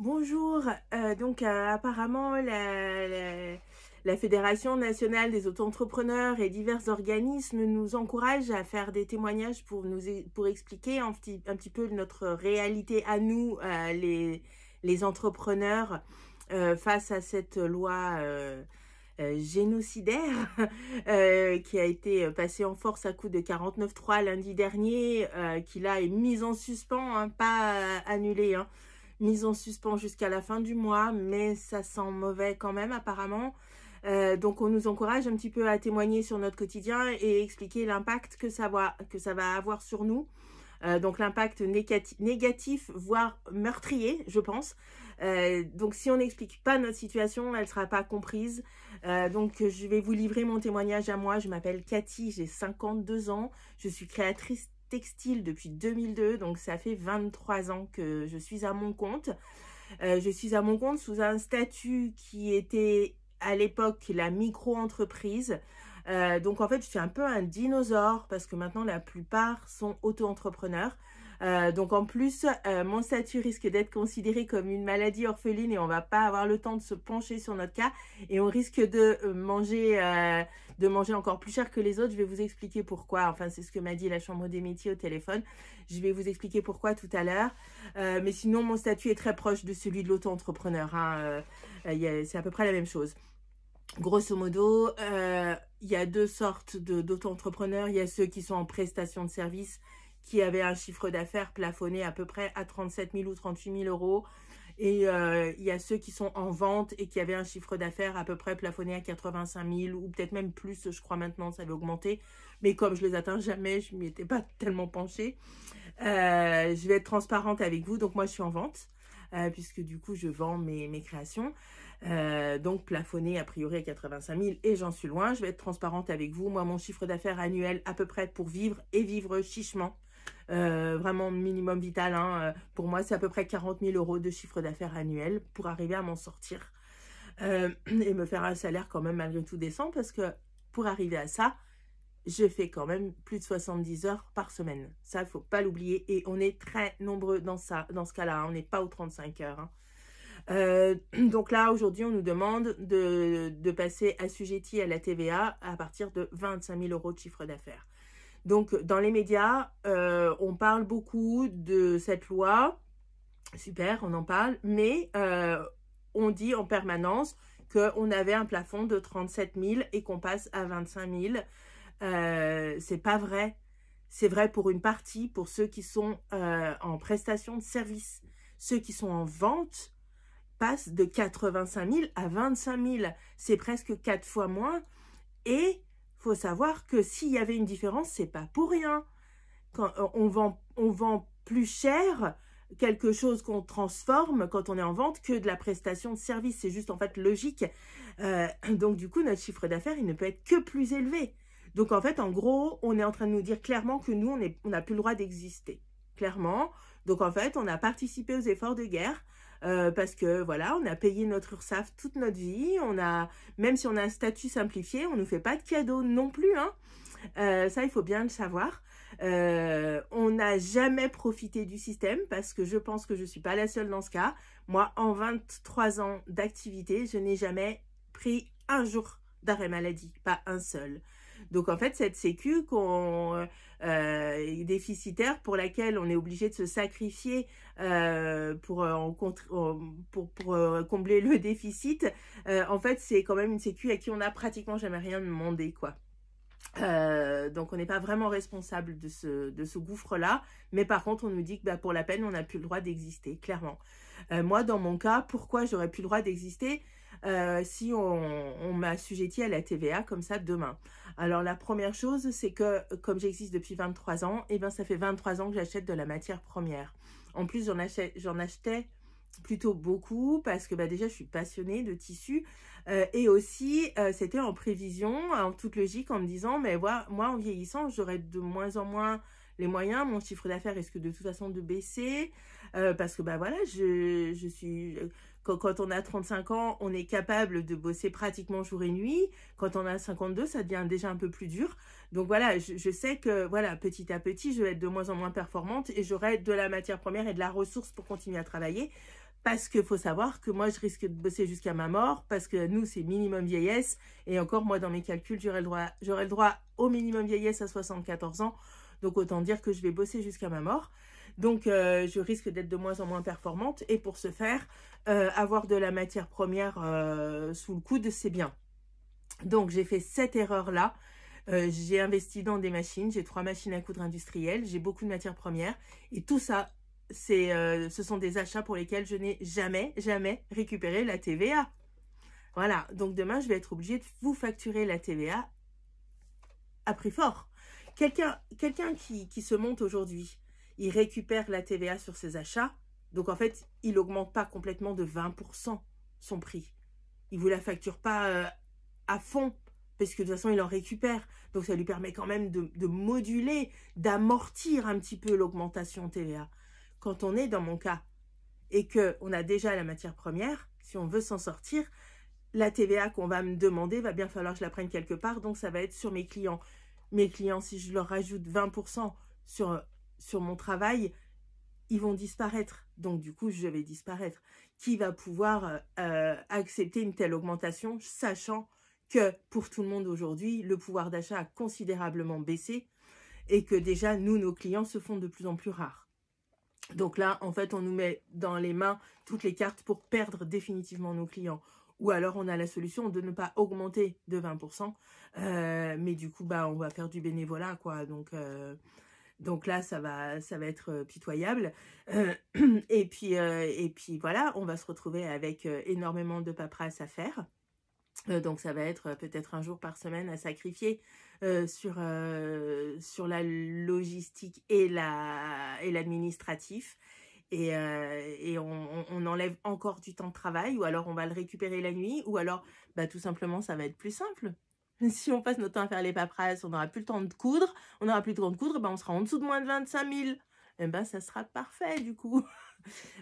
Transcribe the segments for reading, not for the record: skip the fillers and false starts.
Bonjour, apparemment la Fédération nationale des auto-entrepreneurs et divers organismes nous encouragent à faire des témoignages pour expliquer un petit peu notre réalité à nous, les entrepreneurs, face à cette loi génocidaire qui a été passée en force à coup de 49.3 lundi dernier, qui là est mise en suspens, hein, pas annulée, hein, mise en suspens jusqu'à la fin du mois, mais ça sent mauvais quand même apparemment. Donc on nous encourage un petit peu à témoigner sur notre quotidien et expliquer l'impact que ça va avoir sur nous. Donc l'impact négatif, voire meurtrier, je pense. Donc si on n'explique pas notre situation, elle ne sera pas comprise. Donc je vais vous livrer mon témoignage à moi. Je m'appelle Cathy, j'ai 52 ans. Je suis créatrice textile depuis 2002, donc ça fait 23 ans que je suis à mon compte. Je suis à mon compte sous un statut qui était à l'époque la micro-entreprise. Donc en fait, je suis un peu un dinosaure parce que maintenant la plupart sont auto-entrepreneurs. Donc en plus, mon statut risque d'être considéré comme une maladie orpheline et on va pas avoir le temps de se pencher sur notre cas et on risque de manger encore plus cher que les autres. Je vais vous expliquer pourquoi. Enfin, c'est ce que m'a dit la Chambre des métiers au téléphone. Je vais vous expliquer pourquoi tout à l'heure. Mais sinon, mon statut est très proche de celui de l'auto-entrepreneur, hein. C'est à peu près la même chose. Grosso modo, il y a deux sortes d'auto-entrepreneurs. Il y a ceux qui sont en prestation de service, qui avaient un chiffre d'affaires plafonné à peu près à 37 000 ou 38 000 euros. Et il y a ceux qui sont en vente et qui avaient un chiffre d'affaires à peu près plafonné à 85 000 ou peut-être même plus, je crois maintenant, ça avait augmenté. Mais comme je les atteins jamais, je ne m'y étais pas tellement penchée. Je vais être transparente avec vous. Donc moi, je suis en vente, puisque du coup, je vends mes créations. Donc plafonné a priori à 85 000 et j'en suis loin. Je vais être transparente avec vous. Moi, mon chiffre d'affaires annuel à peu près pour vivre et vivre chichement, vraiment minimum vital, hein, pour moi c'est à peu près 40 000 euros de chiffre d'affaires annuel pour arriver à m'en sortir et me faire un salaire quand même malgré tout décent, parce que pour arriver à ça, je fais quand même plus de 70 heures par semaine. Ça, il ne faut pas l'oublier, et on est très nombreux dans ce cas-là, hein. On n'est pas aux 35 heures, hein. Donc là, aujourd'hui, on nous demande de passer assujetti à la TVA à partir de 25 000 euros de chiffre d'affaires. Donc, dans les médias, on parle beaucoup de cette loi. Super, on en parle. Mais on dit en permanence qu'on avait un plafond de 37 000 et qu'on passe à 25 000. C'est pas vrai. C'est vrai pour une partie, pour ceux qui sont en prestation de service. Ceux qui sont en vente passent de 85 000 à 25 000. C'est presque 4 fois moins. Et faut savoir que s'il y avait une différence, c'est pas pour rien. Quand on vend plus cher quelque chose qu'on transforme quand on est en vente que de la prestation de service. C'est juste en fait logique. Donc du coup, notre chiffre d'affaires, il ne peut être que plus élevé. Donc en fait, en gros, on est en train de nous dire clairement que nous, on n'a plus le droit d'exister. Clairement. Donc en fait, on a participé aux efforts de guerre. Parce que voilà, on a payé notre URSSAF toute notre vie, même si on a un statut simplifié, on ne nous fait pas de cadeaux non plus, hein. Ça, il faut bien le savoir. On n'a jamais profité du système, parce que je pense que je ne suis pas la seule dans ce cas. Moi, en 23 ans d'activité, je n'ai jamais pris un jour d'arrêt maladie, pas un seul. Donc en fait, cette sécu est déficitaire, pour laquelle on est obligé de se sacrifier pour combler le déficit, en fait, c'est quand même une sécu à qui on n'a pratiquement jamais rien demandé, quoi. Donc on n'est pas vraiment responsable de ce gouffre-là, mais par contre on nous dit que bah, pour la peine on n'a plus le droit d'exister, clairement. Moi dans mon cas, pourquoi j'aurais plus le droit d'exister si on m'a assujetti à la TVA comme ça demain? Alors la première chose, c'est que comme j'existe depuis 23 ans, et ben ça fait 23 ans que j'achète de la matière première. En plus j'en achetais plutôt beaucoup, parce que bah, déjà je suis passionnée de tissu, et aussi c'était en prévision, en toute logique, en me disant mais moi en vieillissant j'aurai de moins en moins les moyens, mon chiffre d'affaires risque de toute façon de baisser, parce que bah voilà, je suis quand on a 35 ans, on est capable de bosser pratiquement jour et nuit. Quand on a 52, ça devient déjà un peu plus dur. Donc voilà, je sais que voilà, petit à petit, je vais être de moins en moins performante et j'aurai de la matière première et de la ressource pour continuer à travailler. Parce qu'il faut savoir que moi, je risque de bosser jusqu'à ma mort, parce que nous, c'est minimum vieillesse. Et encore, moi, dans mes calculs, j'aurai le droit au minimum vieillesse à 74 ans. Donc, autant dire que je vais bosser jusqu'à ma mort. Donc, je risque d'être de moins en moins performante. Et pour ce faire, avoir de la matière première sous le coude, c'est bien. Donc, j'ai fait cette erreur-là. J'ai investi dans des machines. J'ai 3 machines à coudre industrielles. J'ai beaucoup de matières premières. Et tout ça, ce sont des achats pour lesquels je n'ai jamais récupéré la TVA. Voilà, donc demain, je vais être obligée de vous facturer la TVA à prix fort. Quelqu'un qui se monte aujourd'hui, il récupère la TVA sur ses achats, donc en fait, il n'augmente pas complètement de 20% son prix. Il ne vous la facture pas à fond, parce que de toute façon, il en récupère. Donc ça lui permet quand même de moduler, d'amortir un petit peu l'augmentation TVA. Quand on est dans mon cas et qu'on a déjà la matière première, si on veut s'en sortir, la TVA qu'on va me demander, va bien falloir que je la prenne quelque part, donc ça va être sur mes clients. Mes clients, si je leur rajoute 20% sur mon travail, ils vont disparaître. Donc du coup, je vais disparaître. Qui va pouvoir accepter une telle augmentation, sachant que pour tout le monde aujourd'hui, le pouvoir d'achat a considérablement baissé et que déjà, nous, nos clients se font de plus en plus rares. Donc là, en fait, on nous met dans les mains toutes les cartes pour perdre définitivement nos clients. Ou alors, on a la solution de ne pas augmenter de 20%. Mais du coup, on va faire du bénévolat, quoi. Donc là, ça va être pitoyable. Et puis voilà, on va se retrouver avec énormément de paperasse à faire. Donc ça va être peut-être un jour par semaine à sacrifier sur la logistique et l'administratif. Et on enlève encore du temps de travail, ou alors on va le récupérer la nuit, ou alors tout simplement ça va être plus simple. Si on passe notre temps à faire les paperasses, on n'aura plus le temps de coudre, on n'aura plus le temps de coudre, on sera en dessous de moins de 25 000. Et ça sera parfait du coup.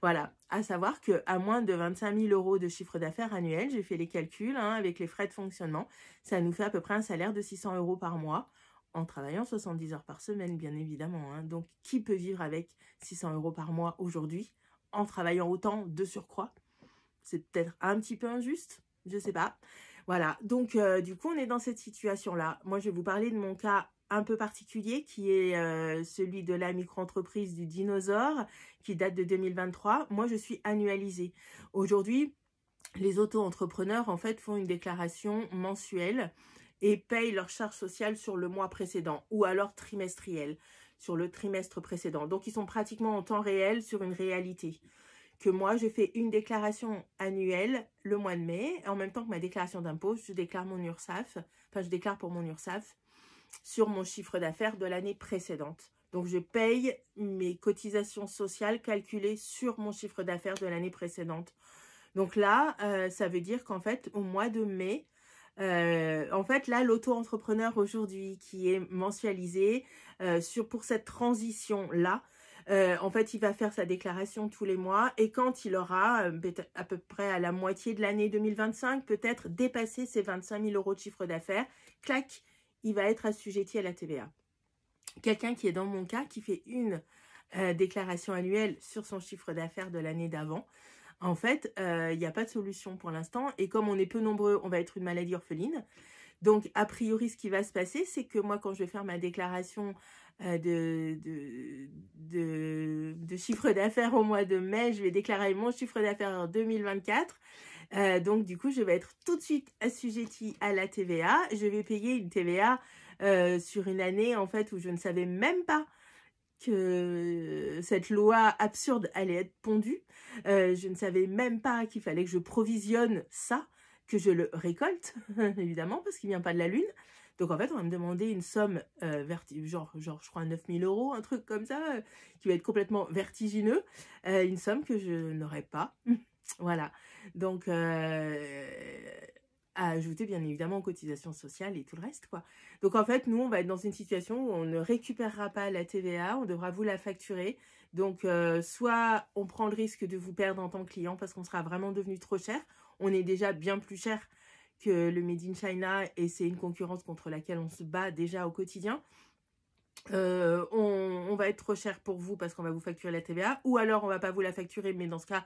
Voilà, à savoir qu'à moins de 25 000 euros de chiffre d'affaires annuel, j'ai fait les calculs avec les frais de fonctionnement, ça nous fait à peu près un salaire de 600 euros par mois, en travaillant 70 heures par semaine, bien évidemment. Donc, qui peut vivre avec 600 euros par mois aujourd'hui, en travaillant autant de surcroît? C'est peut-être un petit peu injuste, je sais pas. Voilà, donc du coup, on est dans cette situation-là. Moi, je vais vous parler de mon cas un peu particulier, qui est celui de la micro-entreprise du dinosaure, qui date de 2023. Moi, je suis annualisée. Aujourd'hui, les auto-entrepreneurs, en fait, font une déclaration mensuelle et payent leur charge sociale sur le mois précédent, ou alors trimestrielle, sur le trimestre précédent. Donc, ils sont pratiquement en temps réel sur une réalité. Que moi, je fais une déclaration annuelle le mois de mai, en même temps que ma déclaration d'impôt, je déclare mon URSSAF, je déclare pour mon URSSAF sur mon chiffre d'affaires de l'année précédente. Donc, je paye mes cotisations sociales calculées sur mon chiffre d'affaires de l'année précédente. Donc là, ça veut dire qu'en fait, au mois de mai, en fait, là, l'auto-entrepreneur aujourd'hui qui est mensualisé pour cette transition-là, en fait, il va faire sa déclaration tous les mois et quand il aura à peu près à la moitié de l'année 2025, peut-être dépassé ses 25 000 euros de chiffre d'affaires, clac, il va être assujetti à la TVA. Quelqu'un qui est dans mon cas, qui fait une déclaration annuelle sur son chiffre d'affaires de l'année d'avant, en fait, il n'y a pas de solution pour l'instant. Et comme on est peu nombreux, on va être une maladie orpheline. Donc, a priori, ce qui va se passer, c'est que moi, quand je vais faire ma déclaration de chiffre d'affaires au mois de mai, je vais déclarer mon chiffre d'affaires en 2024. Donc, du coup, je vais être tout de suite assujettie à la TVA. Je vais payer une TVA sur une année, en fait, où je ne savais même pas que cette loi absurde allait être pondue. Je ne savais même pas qu'il fallait que je provisionne ça, que je le récolte, évidemment, parce qu'il ne vient pas de la Lune. Donc, en fait, on va me demander une somme, genre, je crois, 9 000 euros, un truc comme ça, qui va être complètement vertigineux. Une somme que je n'aurai pas. Voilà. Donc, à ajouter bien évidemment aux cotisations sociales et tout le reste, quoi. Donc en fait, nous, on va être dans une situation où on ne récupérera pas la TVA, on devra vous la facturer. Donc soit on prend le risque de vous perdre en tant que client parce qu'on sera vraiment devenu trop cher. On est déjà bien plus cher que le Made in China et c'est une concurrence contre laquelle on se bat déjà au quotidien. On va être trop cher pour vous parce qu'on va vous facturer la TVA, ou alors on va pas vous la facturer, mais dans ce cas,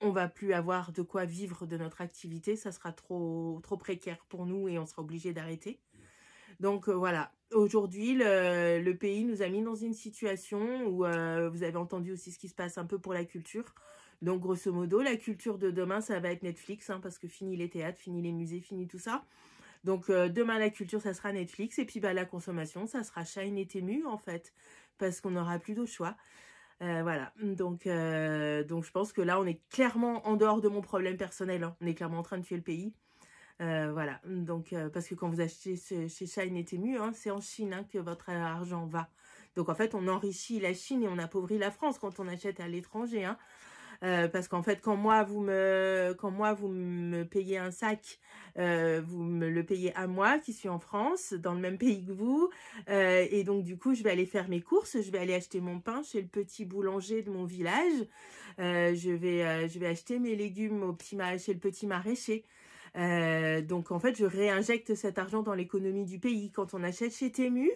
on va plus avoir de quoi vivre de notre activité, ça sera trop précaire pour nous et on sera obligé d'arrêter. Donc voilà, aujourd'hui, le pays nous a mis dans une situation où vous avez entendu aussi ce qui se passe un peu pour la culture. Donc grosso modo, la culture de demain, ça va être Netflix, hein, parce que fini les théâtres, fini les musées, fini tout ça. Donc demain, la culture, ça sera Netflix. Et puis bah, la consommation, ça sera Shein et Temu, en fait, parce qu'on n'aura plus d'autre choix. Voilà, donc je pense que là, on est clairement en dehors de mon problème personnel, hein. On est clairement en train de tuer le pays. Voilà, donc parce que quand vous achetez chez Shein et Temu, hein, c'est en Chine, hein, que votre argent va. Donc en fait, on enrichit la Chine et on appauvrit la France quand on achète à l'étranger, hein. Parce qu'en fait, quand moi vous me payez un sac, vous me le payez à moi qui suis en France, dans le même pays que vous, et donc du coup, je vais aller faire mes courses, je vais aller acheter mon pain chez le petit boulanger de mon village, je vais acheter mes légumes chez le petit maraîcher. Donc en fait, je réinjecte cet argent dans l'économie du pays. Quand on achète chez Temu,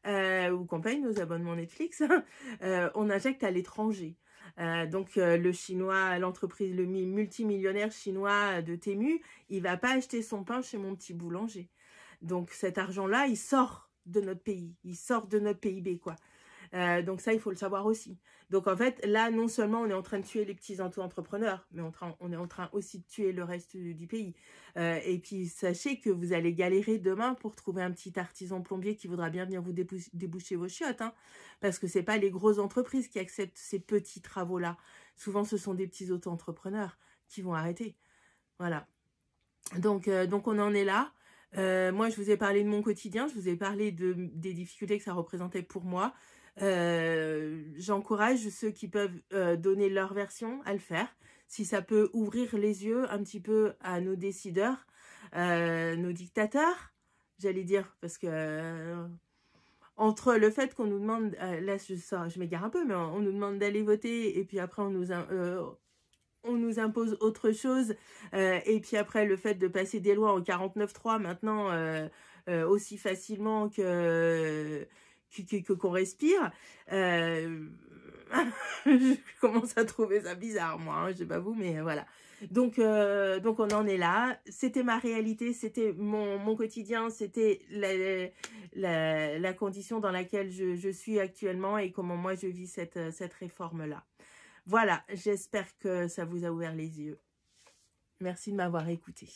ou qu'on paye nos abonnements Netflix, on injecte à l'étranger. Donc le chinois, l'entreprise, le multimillionnaire chinois de Temu, il va pas acheter son pain chez mon petit boulanger. Donc cet argent-là, il sort de notre pays, il sort de notre PIB, quoi. Donc ça, il faut le savoir aussi. Donc en fait, là, non seulement on est en train de tuer les petits auto-entrepreneurs, mais on est en train aussi de tuer le reste du pays. Et puis sachez que vous allez galérer demain pour trouver un petit artisan plombier qui voudra bien venir vous déboucher vos chiottes, hein, parce que c'est pas les grosses entreprises qui acceptent ces petits travaux-là. Souvent, ce sont des petits auto-entrepreneurs qui vont arrêter. Voilà. Donc on en est là. Moi, je vous ai parlé de mon quotidien, je vous ai parlé des difficultés que ça représentait pour moi. J'encourage ceux qui peuvent donner leur version à le faire. Si ça peut ouvrir les yeux un petit peu à nos décideurs, nos dictateurs, j'allais dire, parce que entre le fait qu'on nous demande, là je m'égare un peu, mais on nous demande d'aller voter et puis après on nous impose autre chose, et puis après le fait de passer des lois en 49.3 maintenant aussi facilement qu'on respire, je commence à trouver ça bizarre, moi, hein, je sais pas vous, mais voilà. Donc on en est là. C'était ma réalité, c'était mon quotidien, c'était la condition dans laquelle je suis actuellement et comment moi je vis cette réforme-là. Voilà, j'espère que ça vous a ouvert les yeux. Merci de m'avoir écouté.